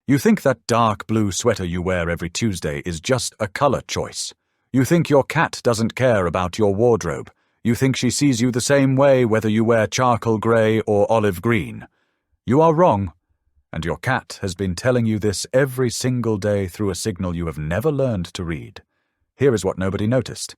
You think that dark blue sweater you wear every Tuesday is just a color choice. You think your cat doesn't care about your wardrobe. You think she sees you the same way whether you wear charcoal grey or olive green. You are wrong, and your cat has been telling you this every single day through a signal you have never learned to read. Here is what nobody noticed.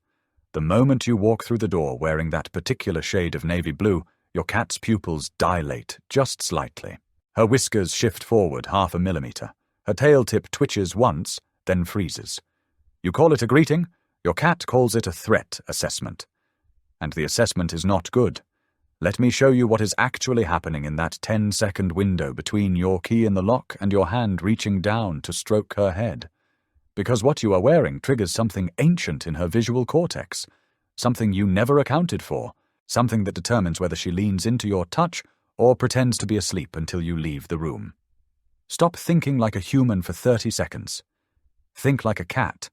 The moment you walk through the door wearing that particular shade of navy blue, your cat's pupils dilate just slightly. Her whiskers shift forward 0.5 millimeter. Her tail tip twitches once, then freezes. You call it a greeting, your cat calls it a threat assessment. And the assessment is not good. Let me show you what is actually happening in that 10-second window between your key in the lock and your hand reaching down to stroke her head. Because what you are wearing triggers something ancient in her visual cortex, something you never accounted for, something that determines whether she leans into your touch or pretends to be asleep until you leave the room. Stop thinking like a human for 30 seconds. Think like a cat.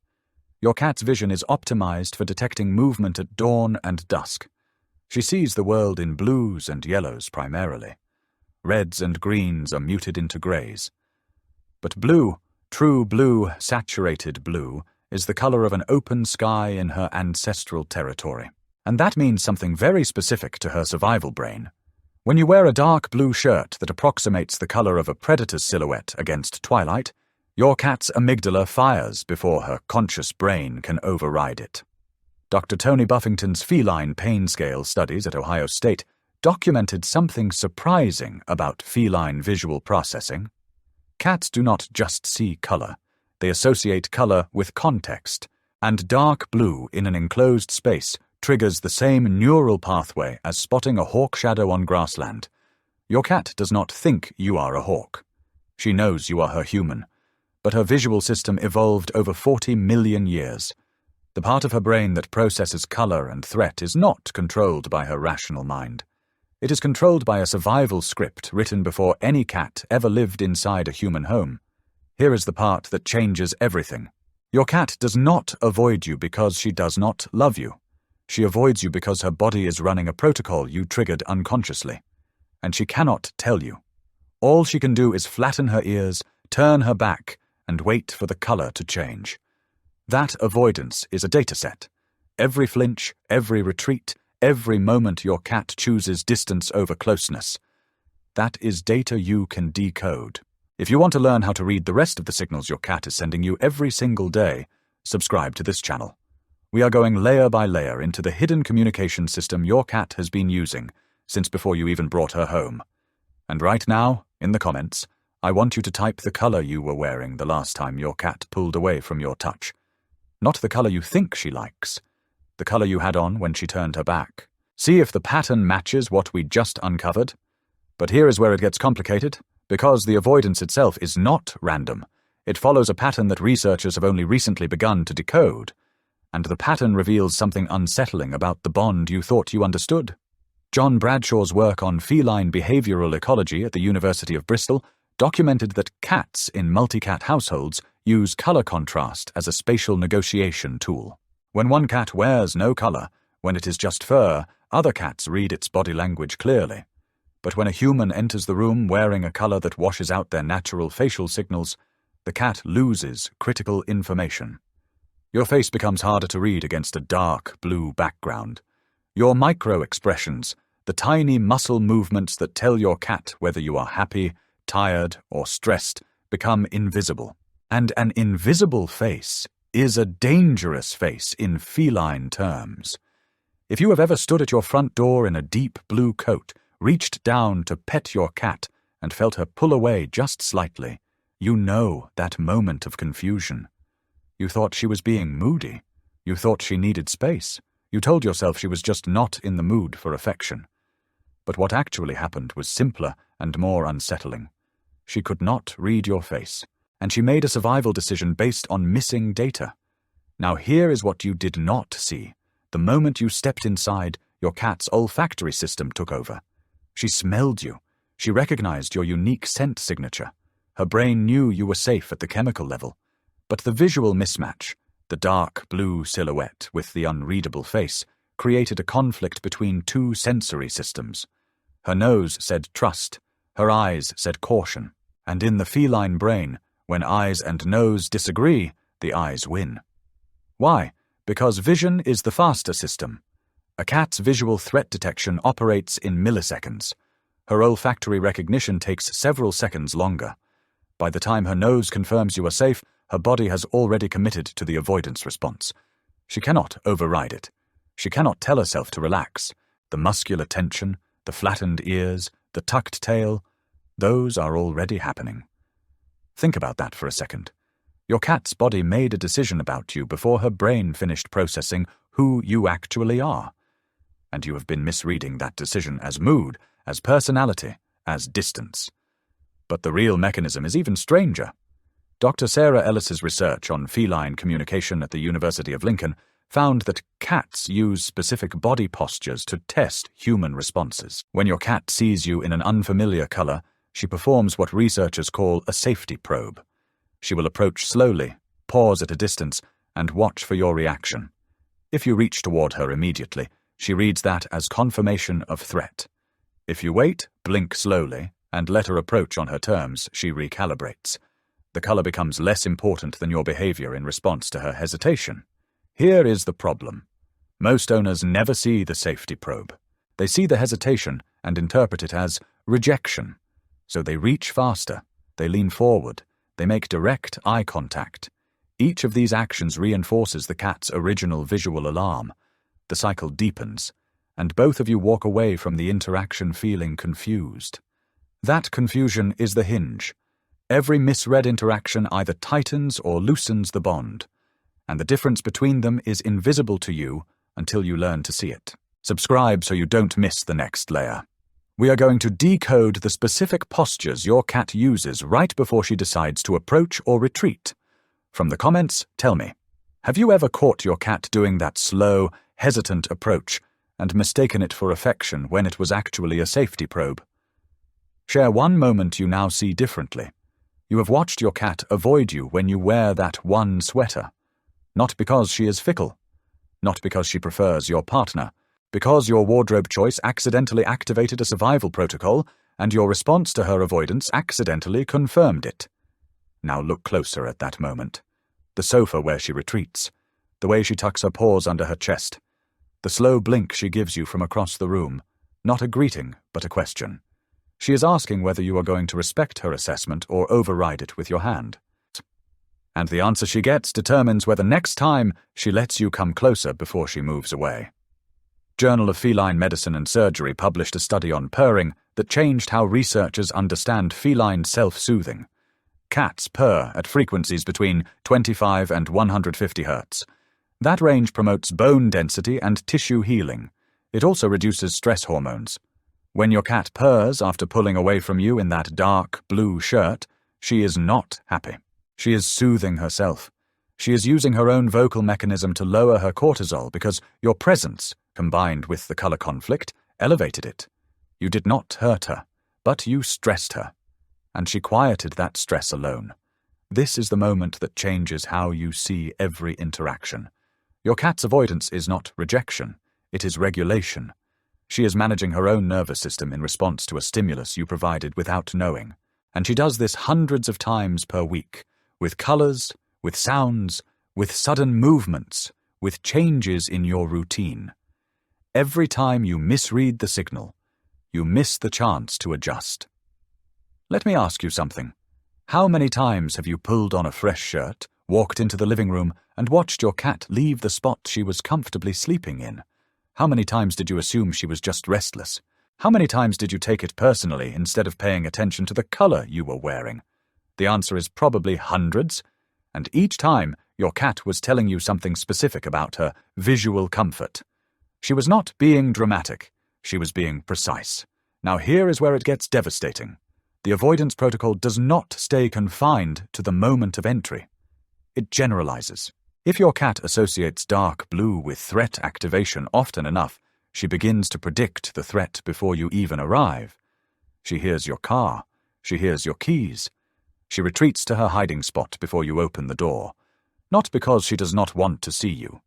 Your cat's vision is optimized for detecting movement at dawn and dusk. She sees the world in blues and yellows primarily. Reds and greens are muted into greys. But blue, true blue, saturated blue, is the color of an open sky in her ancestral territory. And that means something very specific to her survival brain. When you wear a dark blue shirt that approximates the color of a predator's silhouette against twilight, your cat's amygdala fires before her conscious brain can override it. Dr. Tony Buffington's Feline Pain Scale studies at Ohio State documented something surprising about feline visual processing. Cats do not just see color. They associate color with context, and dark blue in an enclosed space triggers the same neural pathway as spotting a hawk shadow on grassland. Your cat does not think you are a hawk. She knows you are her human, but her visual system evolved over 40 million years. The part of her brain that processes color and threat is not controlled by her rational mind. It is controlled by a survival script written before any cat ever lived inside a human home. Here is the part that changes everything. Your cat does not avoid you because she does not love you. She avoids you because her body is running a protocol you triggered unconsciously. And she cannot tell you. All she can do is flatten her ears, turn her back, and wait for the color to change. That avoidance is a dataset. Every flinch, every retreat, every moment your cat chooses distance over closeness. That is data you can decode. If you want to learn how to read the rest of the signals your cat is sending you every single day, subscribe to this channel. We are going layer by layer into the hidden communication system your cat has been using since before you even brought her home. And right now, in the comments, I want you to type the color you were wearing the last time your cat pulled away from your touch. Not the color you think she likes. The color you had on when she turned her back. See if the pattern matches what we just uncovered. But here is where it gets complicated, because the avoidance itself is not random. It follows a pattern that researchers have only recently begun to decode. And the pattern reveals something unsettling about the bond you thought you understood. John Bradshaw's work on feline behavioral ecology at the University of Bristol documented that cats in multi-cat households use color contrast as a spatial negotiation tool. When one cat wears no color, when it is just fur, other cats read its body language clearly. But when a human enters the room wearing a color that washes out their natural facial signals, the cat loses critical information. Your face becomes harder to read against a dark blue background. Your micro-expressions, the tiny muscle movements that tell your cat whether you are happy, tired, or stressed, become invisible. And an invisible face is a dangerous face in feline terms. If you have ever stood at your front door in a deep blue coat, reached down to pet your cat, and felt her pull away just slightly, you know that moment of confusion. You thought she was being moody. You thought she needed space. You told yourself she was just not in the mood for affection. But what actually happened was simpler and more unsettling. She could not read your face, and she made a survival decision based on missing data. Now here is what you did not see. The moment you stepped inside, your cat's olfactory system took over. She smelled you. She recognized your unique scent signature. Her brain knew you were safe at the chemical level. But the visual mismatch, the dark blue silhouette with the unreadable face, created a conflict between two sensory systems. Her nose said trust. Her eyes said caution. And in the feline brain, when eyes and nose disagree, the eyes win. Why? Because vision is the faster system. A cat's visual threat detection operates in milliseconds. Her olfactory recognition takes several seconds longer. By the time her nose confirms you are safe, her body has already committed to the avoidance response. She cannot override it. She cannot tell herself to relax. The muscular tension, the flattened ears, the tucked tail, those are already happening. Think about that for a second. Your cat's body made a decision about you before her brain finished processing who you actually are. And you have been misreading that decision as mood, as personality, as distance. But the real mechanism is even stranger. Dr. Sarah Ellis's research on feline communication at the University of Lincoln found that cats use specific body postures to test human responses. When your cat sees you in an unfamiliar color, she performs what researchers call a safety probe. She will approach slowly, pause at a distance, and watch for your reaction. If you reach toward her immediately, she reads that as confirmation of threat. If you wait, blink slowly, and let her approach on her terms, she recalibrates. The color becomes less important than your behavior in response to her hesitation. Here is the problem. Most owners never see the safety probe. They see the hesitation and interpret it as rejection. So they reach faster, they lean forward, they make direct eye contact. Each of these actions reinforces the cat's original visual alarm. The cycle deepens, and both of you walk away from the interaction feeling confused. That confusion is the hinge. Every misread interaction either tightens or loosens the bond, and the difference between them is invisible to you until you learn to see it. Subscribe so you don't miss the next layer. We are going to decode the specific postures your cat uses right before she decides to approach or retreat. From the comments, tell me, have you ever caught your cat doing that slow, hesitant approach and mistaken it for affection when it was actually a safety probe? Share one moment you now see differently. You have watched your cat avoid you when you wear that one sweater. Not because she is fickle, not because she prefers your partner, because your wardrobe choice accidentally activated a survival protocol and your response to her avoidance accidentally confirmed it. Now look closer at that moment. The sofa where she retreats, the way she tucks her paws under her chest, the slow blink she gives you from across the room, not a greeting, but a question. She is asking whether you are going to respect her assessment or override it with your hand. And the answer she gets determines whether next time she lets you come closer before she moves away. Journal of Feline Medicine and Surgery published a study on purring that changed how researchers understand feline self-soothing. Cats purr at frequencies between 25 and 150 Hz. That range promotes bone density and tissue healing. It also reduces stress hormones. When your cat purrs after pulling away from you in that dark blue shirt, she is not happy. She is soothing herself. She is using her own vocal mechanism to lower her cortisol because your presence, combined with the color conflict, elevated it. You did not hurt her, but you stressed her. And she quieted that stress alone. This is the moment that changes how you see every interaction. Your cat's avoidance is not rejection, it is regulation. She is managing her own nervous system in response to a stimulus you provided without knowing. And she does this hundreds of times per week, with colors, with sounds, with sudden movements, with changes in your routine. Every time you misread the signal, you miss the chance to adjust. Let me ask you something. How many times have you pulled on a fresh shirt, walked into the living room, and watched your cat leave the spot she was comfortably sleeping in? How many times did you assume she was just restless? How many times did you take it personally instead of paying attention to the color you were wearing? The answer is probably hundreds, and each time your cat was telling you something specific about her visual comfort. She was not being dramatic, she was being precise. Now here is where it gets devastating. The avoidance protocol does not stay confined to the moment of entry. It generalizes. If your cat associates dark blue with threat activation often enough, she begins to predict the threat before you even arrive. She hears your car. She hears your keys. She retreats to her hiding spot before you open the door, not because she does not want to see you,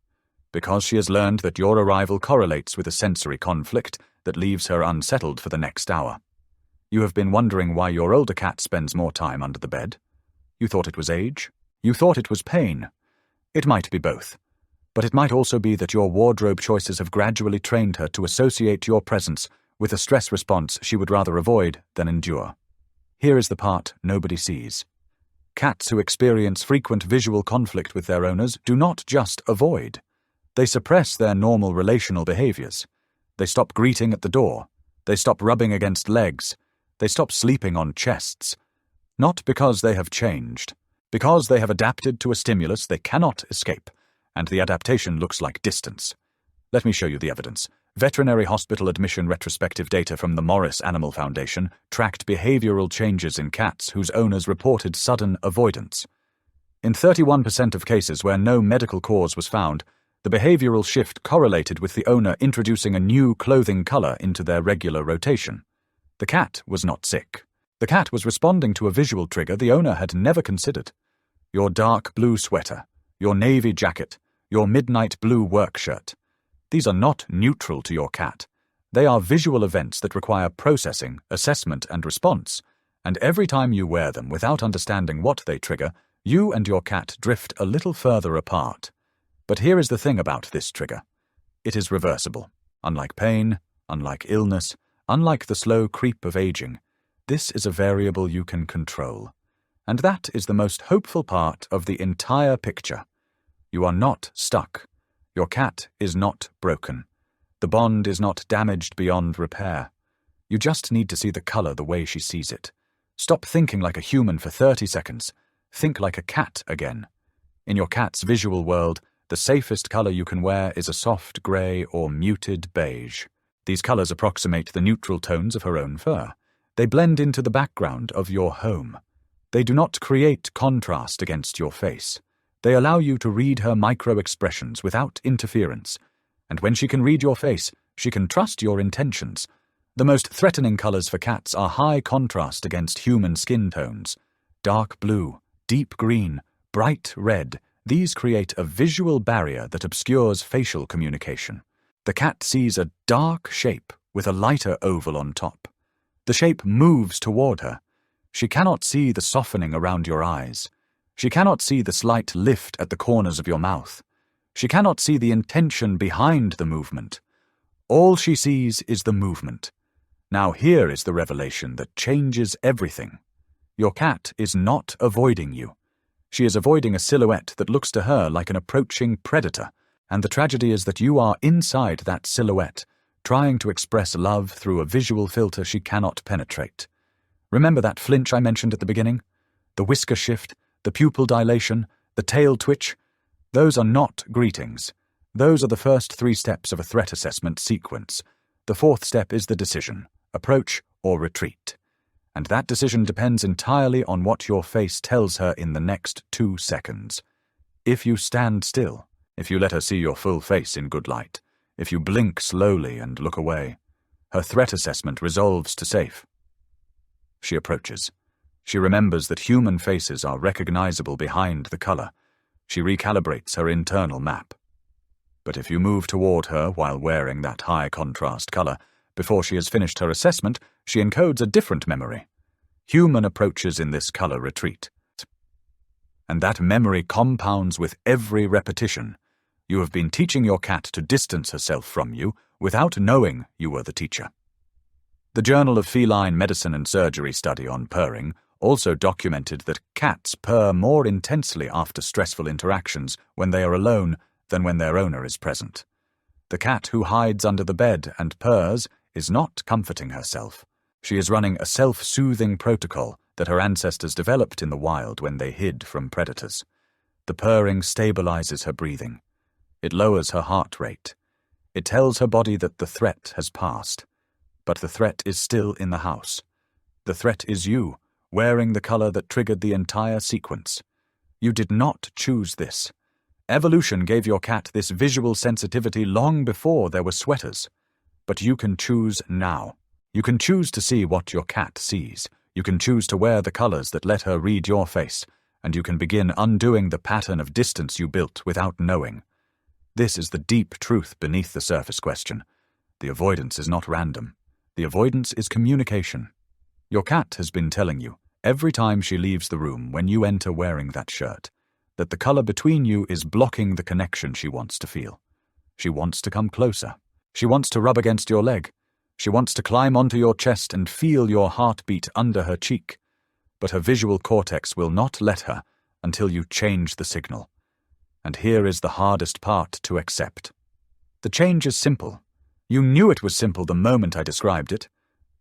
because she has learned that your arrival correlates with a sensory conflict that leaves her unsettled for the next hour. You have been wondering why your older cat spends more time under the bed. You thought it was age. You thought it was pain. It might be both. But it might also be that your wardrobe choices have gradually trained her to associate your presence with a stress response she would rather avoid than endure. Here is the part nobody sees. Cats who experience frequent visual conflict with their owners do not just avoid. They suppress their normal relational behaviors. They stop greeting at the door. They stop rubbing against legs. They stop sleeping on chests. Not because they have changed. Because they have adapted to a stimulus they cannot escape, and the adaptation looks like distance. Let me show you the evidence. Veterinary hospital admission retrospective data from the Morris Animal Foundation tracked behavioral changes in cats whose owners reported sudden avoidance. In 31% of cases where no medical cause was found, the behavioral shift correlated with the owner introducing a new clothing color into their regular rotation. The cat was not sick. The cat was responding to a visual trigger the owner had never considered. Your dark blue sweater, your navy jacket, your midnight blue work shirt. These are not neutral to your cat. They are visual events that require processing, assessment, and response, and every time you wear them without understanding what they trigger, you and your cat drift a little further apart. But here is the thing about this trigger. It is reversible. Unlike pain, unlike illness, unlike the slow creep of aging, this is a variable you can control. And that is the most hopeful part of the entire picture. You are not stuck. Your cat is not broken. The bond is not damaged beyond repair. You just need to see the color the way she sees it. Stop thinking like a human for 30 seconds. Think like a cat again. In your cat's visual world, the safest color you can wear is a soft gray or muted beige. These colors approximate the neutral tones of her own fur. They blend into the background of your home. They do not create contrast against your face. They allow you to read her micro-expressions without interference. And when she can read your face, she can trust your intentions. The most threatening colors for cats are high contrast against human skin tones. Dark blue, deep green, bright red. These create a visual barrier that obscures facial communication. The cat sees a dark shape with a lighter oval on top. The shape moves toward her. She cannot see the softening around your eyes. She cannot see the slight lift at the corners of your mouth. She cannot see the intention behind the movement. All she sees is the movement. Now here is the revelation that changes everything. Your cat is not avoiding you. She is avoiding a silhouette that looks to her like an approaching predator, and the tragedy is that you are inside that silhouette, trying to express love through a visual filter she cannot penetrate. Remember that flinch I mentioned at the beginning? The whisker shift, the pupil dilation, the tail twitch? Those are not greetings. Those are the first 3 steps of a threat assessment sequence. The 4th step is the decision, approach or retreat. And that decision depends entirely on what your face tells her in the next 2 seconds. If you stand still, if you let her see your full face in good light, if you blink slowly and look away, her threat assessment resolves to safe. She approaches. She remembers that human faces are recognizable behind the color. She recalibrates her internal map. But if you move toward her while wearing that high contrast color, before she has finished her assessment, she encodes a different memory. Human approaches in this color retreat. And that memory compounds with every repetition. You have been teaching your cat to distance herself from you without knowing you were the teacher. The Journal of Feline Medicine and Surgery study on purring also documented that cats purr more intensely after stressful interactions when they are alone than when their owner is present. The cat who hides under the bed and purrs is not comforting herself. She is running a self-soothing protocol that her ancestors developed in the wild when they hid from predators. The purring stabilizes her breathing. It lowers her heart rate. It tells her body that the threat has passed. But the threat is still in the house. The threat is you, wearing the color that triggered the entire sequence. You did not choose this. Evolution gave your cat this visual sensitivity long before there were sweaters. But you can choose now. You can choose to see what your cat sees. You can choose to wear the colors that let her read your face, and you can begin undoing the pattern of distance you built without knowing. This is the deep truth beneath the surface question. The avoidance is not random. The avoidance is communication. Your cat has been telling you, every time she leaves the room when you enter wearing that shirt, that the color between you is blocking the connection she wants to feel. She wants to come closer. She wants to rub against your leg. She wants to climb onto your chest and feel your heartbeat under her cheek. But her visual cortex will not let her until you change the signal. And here is the hardest part to accept. The change is simple. You knew it was simple the moment I described it.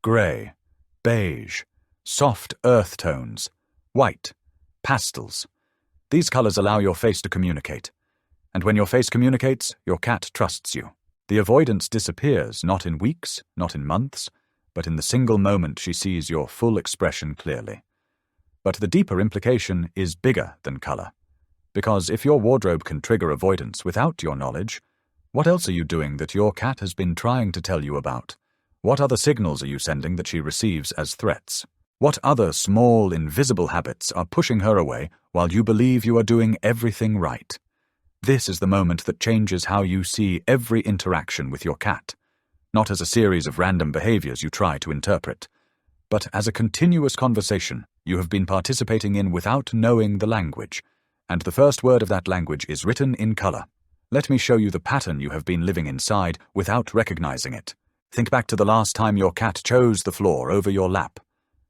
Gray, beige, soft earth tones, white, pastels. These colors allow your face to communicate. And when your face communicates, your cat trusts you. The avoidance disappears, not in weeks, not in months, but in the single moment she sees your full expression clearly. But the deeper implication is bigger than color. Because if your wardrobe can trigger avoidance without your knowledge, what else are you doing that your cat has been trying to tell you about? What other signals are you sending that she receives as threats? What other small, invisible habits are pushing her away while you believe you are doing everything right? This is the moment that changes how you see every interaction with your cat, not as a series of random behaviors you try to interpret, but as a continuous conversation you have been participating in without knowing the language, and the first word of that language is written in color. Let me show you the pattern you have been living inside without recognizing it. Think back to the last time your cat chose the floor over your lap.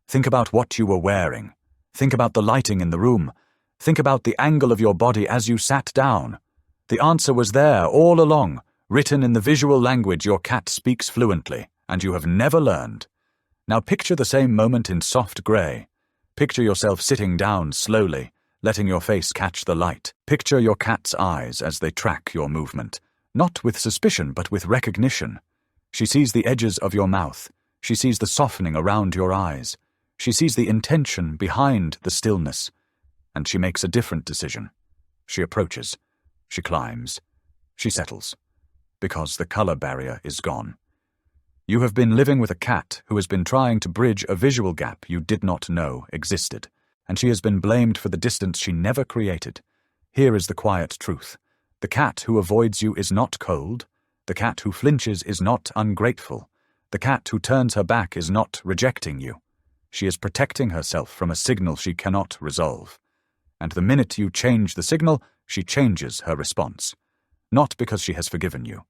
Think about what you were wearing. Think about the lighting in the room. Think about the angle of your body as you sat down. The answer was there all along, written in the visual language your cat speaks fluently, and you have never learned. Now picture the same moment in soft gray. Picture yourself sitting down slowly, letting your face catch the light. Picture your cat's eyes as they track your movement, not with suspicion but with recognition. She sees the edges of your mouth. She sees the softening around your eyes. She sees the intention behind the stillness. And she makes a different decision. She approaches. She climbs. She settles. Because the color barrier is gone. You have been living with a cat who has been trying to bridge a visual gap you did not know existed, and she has been blamed for the distance she never created. Here is the quiet truth. The cat who avoids you is not cold. The cat who flinches is not ungrateful. The cat who turns her back is not rejecting you. She is protecting herself from a signal she cannot resolve. And the minute you change the signal, she changes her response. Not because she has forgiven you.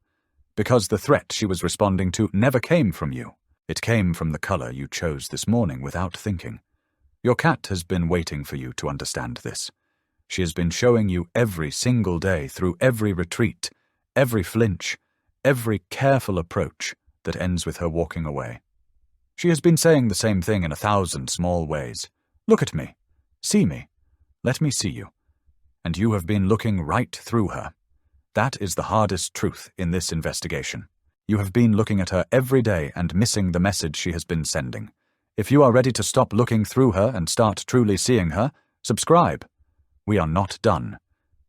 Because the threat she was responding to never came from you. It came from the color you chose this morning without thinking. Your cat has been waiting for you to understand this. She has been showing you every single day through every retreat, every flinch, every careful approach that ends with her walking away. She has been saying the same thing in 1,000 small ways. Look at me. See me. Let me see you. And you have been looking right through her. That is the hardest truth in this investigation. You have been looking at her every day and missing the message she has been sending. If you are ready to stop looking through her and start truly seeing her, subscribe. We are not done.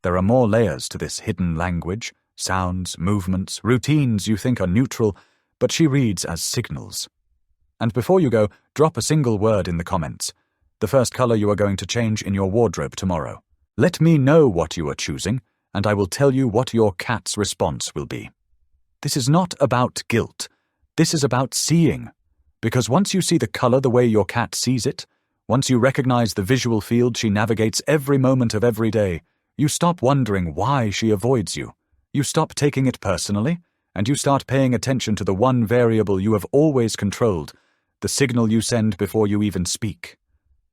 There are more layers to this hidden language, sounds, movements, routines you think are neutral, but she reads as signals. And before you go, drop a single word in the comments. The first color you are going to change in your wardrobe tomorrow. Let me know what you are choosing, and I will tell you what your cat's response will be. This is not about guilt. This is about seeing. Because once you see the color the way your cat sees it, once you recognize the visual field she navigates every moment of every day, you stop wondering why she avoids you. You stop taking it personally, and you start paying attention to the one variable you have always controlled, the signal you send before you even speak.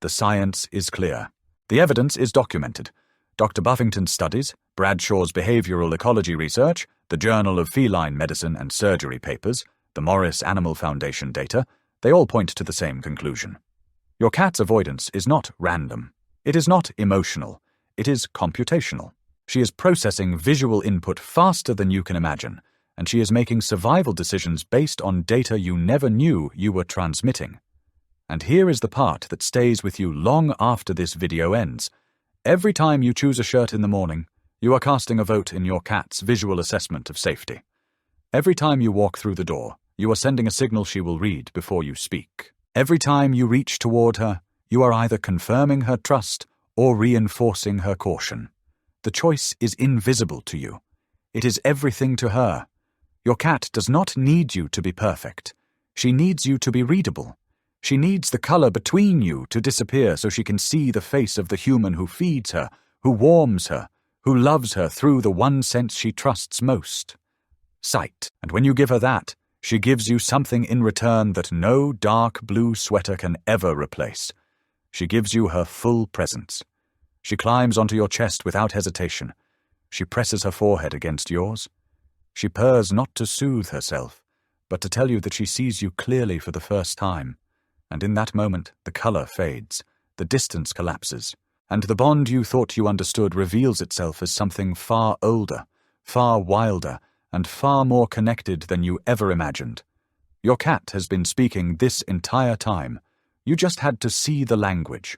The science is clear. The evidence is documented. Dr. Buffington's studies, Bradshaw's behavioral ecology research, the Journal of Feline Medicine and Surgery papers, the Morris Animal Foundation data, they all point to the same conclusion. Your cat's avoidance is not random. It is not emotional. It is computational. She is processing visual input faster than you can imagine, and she is making survival decisions based on data you never knew you were transmitting. And here is the part that stays with you long after this video ends. Every time you choose a shirt in the morning, you are casting a vote in your cat's visual assessment of safety. Every time you walk through the door, you are sending a signal she will read before you speak. Every time you reach toward her, you are either confirming her trust or reinforcing her caution. The choice is invisible to you. It is everything to her. Your cat does not need you to be perfect. She needs you to be readable. She needs the color between you to disappear so she can see the face of the human who feeds her, who warms her, who loves her through the one sense she trusts most, sight. And when you give her that, she gives you something in return that no dark blue sweater can ever replace. She gives you her full presence. She climbs onto your chest without hesitation. She presses her forehead against yours. She purrs not to soothe herself, but to tell you that she sees you clearly for the first time. And in that moment, the color fades, the distance collapses, and the bond you thought you understood reveals itself as something far older, far wilder, and far more connected than you ever imagined. Your cat has been speaking this entire time. You just had to see the language.